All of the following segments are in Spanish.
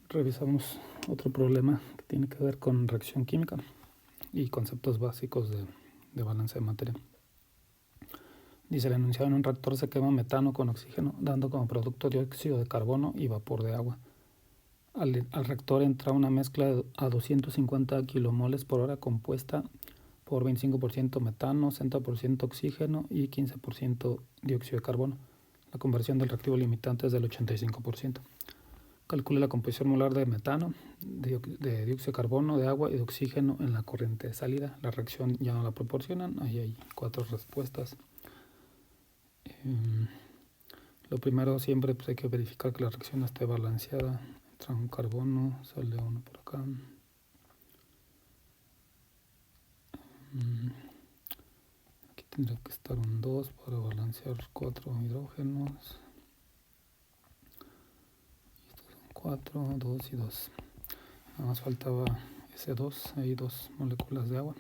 revisamos otro problema que tiene que ver con reacción química y conceptos básicos de balance de materia. Dice, el enunciado: en un reactor se quema metano con oxígeno, dando como producto dióxido de carbono y vapor de agua. Al reactor entra una mezcla a 250 kilomoles por hora compuesta por 25% metano, 60% oxígeno y 15% dióxido de carbono. La conversión del reactivo limitante es del 85%. Calcule la composición molar de metano, de dióxido de carbono, de agua y de oxígeno en la corriente de salida. La reacción ya no la proporcionan, ahí hay 4 respuestas. Lo primero, siempre pues hay que verificar que la reacción esté balanceada. Entra un carbono, sale uno por acá. Aquí tendría que estar un 2 para balancear 4 hidrógenos. 4, 2 y 2. Nada más faltaba ese 2, hay 2 moléculas de agua.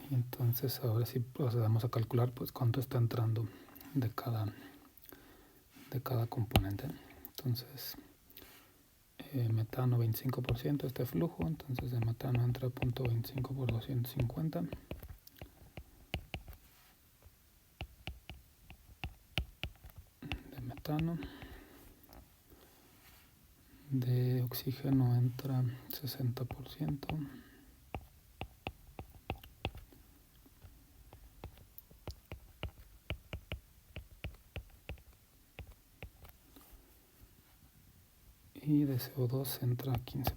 Y entonces ahora sí procedemos a calcular pues cuánto está entrando de cada componente. Entonces, metano 25%, este flujo, entonces de metano entra 0.25 por 250. De metano. De oxígeno entra 60%. Y de CO2 entra 15%.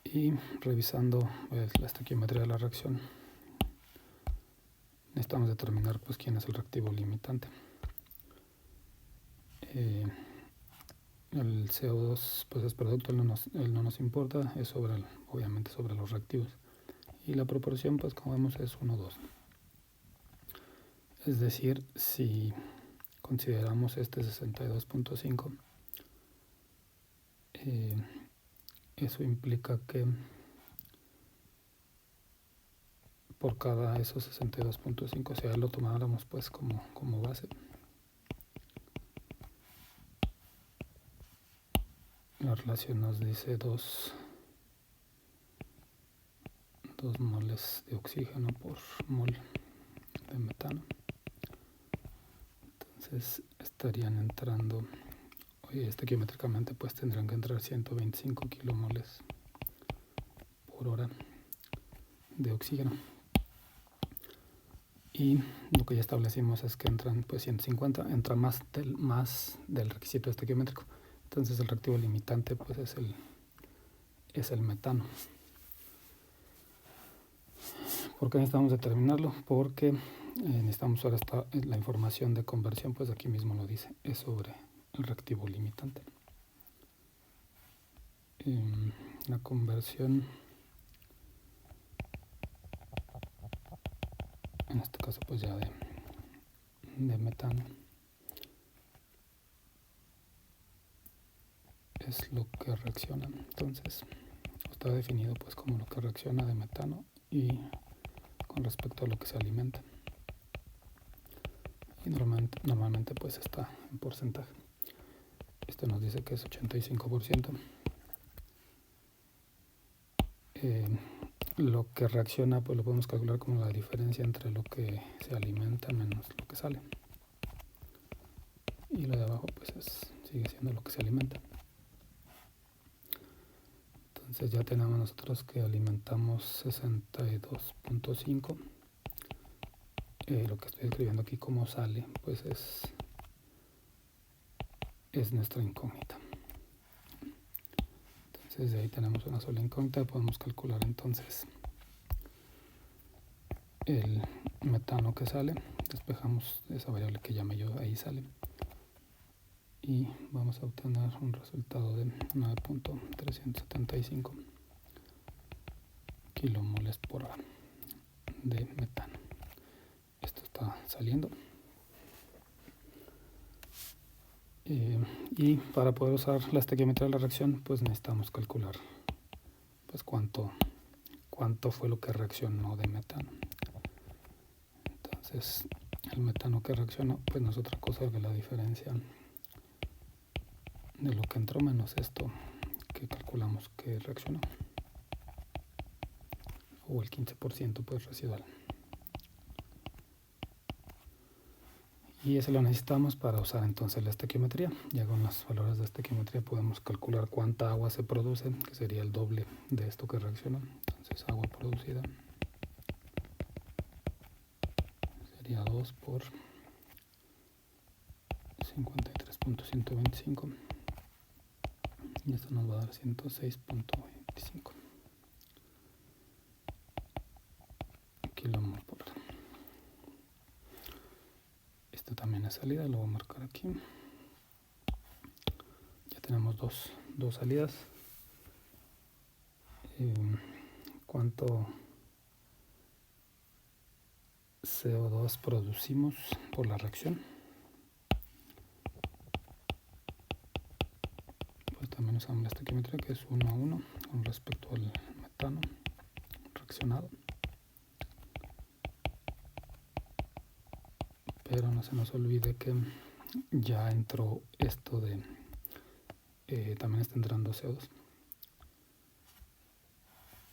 Y revisando la estequiometría de la reacción, necesitamos determinar pues quién es el reactivo limitante. El CO2 pues es producto, él no nos importa, es obviamente sobre los reactivos. Y la proporción pues como vemos es 1:2. Es decir, si consideramos este 62.5, eso implica que por cada esos 62.5, si lo tomáramos pues como base, la relación nos dice 2 moles de oxígeno por mol de metano. Entonces estarían entrando, estequiométricamente pues tendrán que entrar 125 kilomoles por hora de oxígeno. Y lo que ya establecimos es que entran pues 150, entra más del requisito estequiométrico. Entonces el reactivo limitante pues es el metano. ¿Por qué necesitamos determinarlo? Porque necesitamos ahora la información de conversión, pues aquí mismo lo dice, es sobre el reactivo limitante. La conversión, en este caso pues ya de metano, es lo que reacciona. Entonces está definido pues como lo que reacciona de metano y con respecto a lo que se alimenta. Y normalmente pues está en porcentaje. Esto nos dice que es 85%. Lo que reacciona pues lo podemos calcular como la diferencia entre lo que se alimenta menos lo que sale. Y lo de abajo pues sigue siendo lo que se alimenta. Entonces ya tenemos nosotros que alimentamos 62.5. Lo que estoy escribiendo aquí como sale pues es nuestra incógnita. Entonces de ahí tenemos una sola incógnita, podemos calcular entonces el metano que sale, despejamos esa variable que llamé yo, ahí sale, y vamos a obtener un resultado de 9.375 kilomoles por hora de metano. Esto está saliendo. Y para poder usar la estequiometría de la reacción, pues necesitamos calcular pues cuánto fue lo que reaccionó de metano. Entonces, el metano que reaccionó pues no es otra cosa que la diferencia de lo que entró menos esto que calculamos que reaccionó, o el 15% pues residual. Y ese lo necesitamos para usar entonces la estequiometría. Ya con los valores de estequiometría podemos calcular cuánta agua se produce, que sería el doble de esto que reaccionó. Entonces agua producida sería 2 por 53.125 y esto nos va a dar 106.25 kilomol por hora. Esto también es salida, lo voy a marcar aquí. Ya tenemos dos salidas. ¿Cuánto CO2 producimos por la reacción? Pues también usamos la estequiometría, que es 1 a 1 con respecto al metano reaccionado. Pero no se nos olvide que ya entró esto de también está entrando CO2.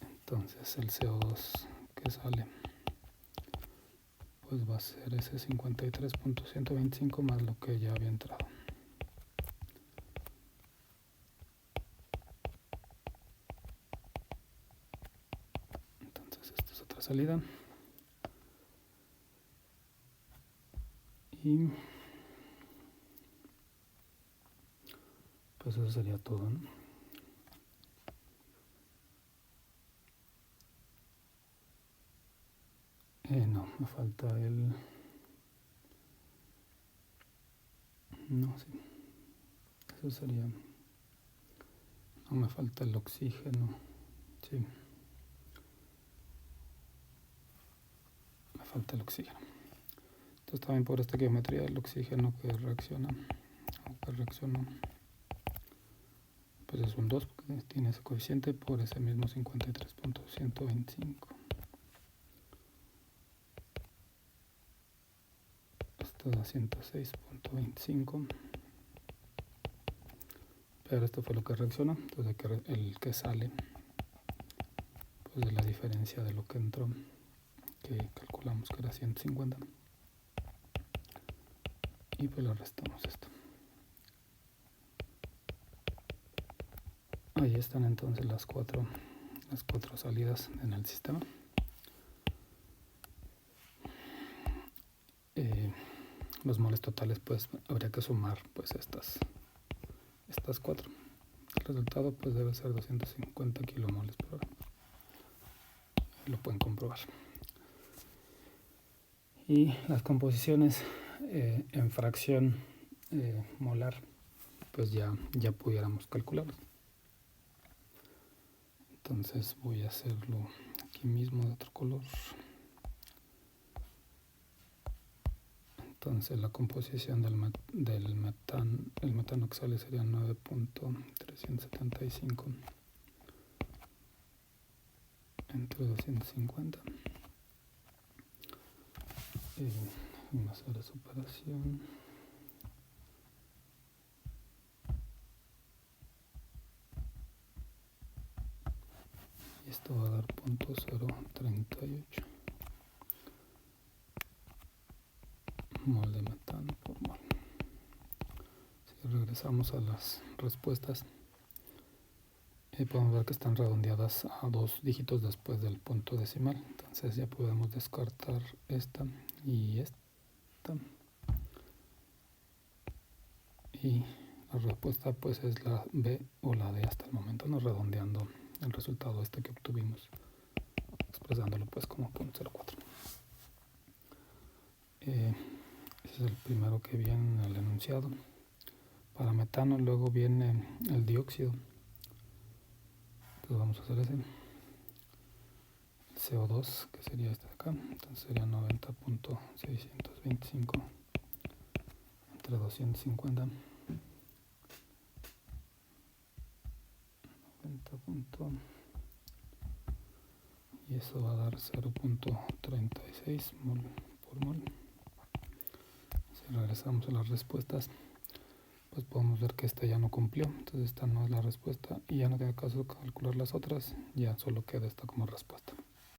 Entonces el CO2 que sale pues va a ser ese 53.125 más lo que ya había entrado. Entonces esta es otra salida. Y pues eso sería todo, ¿no? No, me falta el... No, sí. Eso sería... No, me falta el oxígeno. Sí. Me falta el oxígeno. Entonces también por esta geometría el oxígeno que reacciona, o que reaccionó, pues es un 2 porque tiene ese coeficiente por ese mismo 53.125. Esto da 106.25. Pero esto fue lo que reaccionó. Entonces el que sale pues de la diferencia de lo que entró, que calculamos que era 150. Y pues le restamos esto. Ahí están entonces las cuatro salidas en el sistema. Los moles totales pues habría que sumar pues estas 4. El resultado pues debe ser 250 kilomoles por hora. Lo pueden comprobar. Y las composiciones en fracción molar pues ya pudiéramos calcularlas. Entonces voy a hacerlo aquí mismo de otro color. Entonces la composición del metano que sale sería 9.375 entre 250. Vamos a hacer esa operación. Y esto va a dar 0.038 mol de metano por mol. Si regresamos a las respuestas, podemos ver que están redondeadas a 2 dígitos después del punto decimal. Entonces ya podemos descartar esta y esta. Y la respuesta pues es la B o la D hasta el momento, no redondeando el resultado que obtuvimos, expresándolo pues como 0.04. Ese es el primero que viene en el enunciado. Para metano luego viene el dióxido. Entonces vamos a hacer ese. El CO2, que sería este de acá, entonces sería 90.625 entre 250. 40 y eso va a dar 0.36 mol por mol. Si regresamos a las respuestas, pues podemos ver que esta ya no cumplió, entonces esta no es la respuesta y ya no tiene caso calcular las otras, ya solo queda esta como respuesta.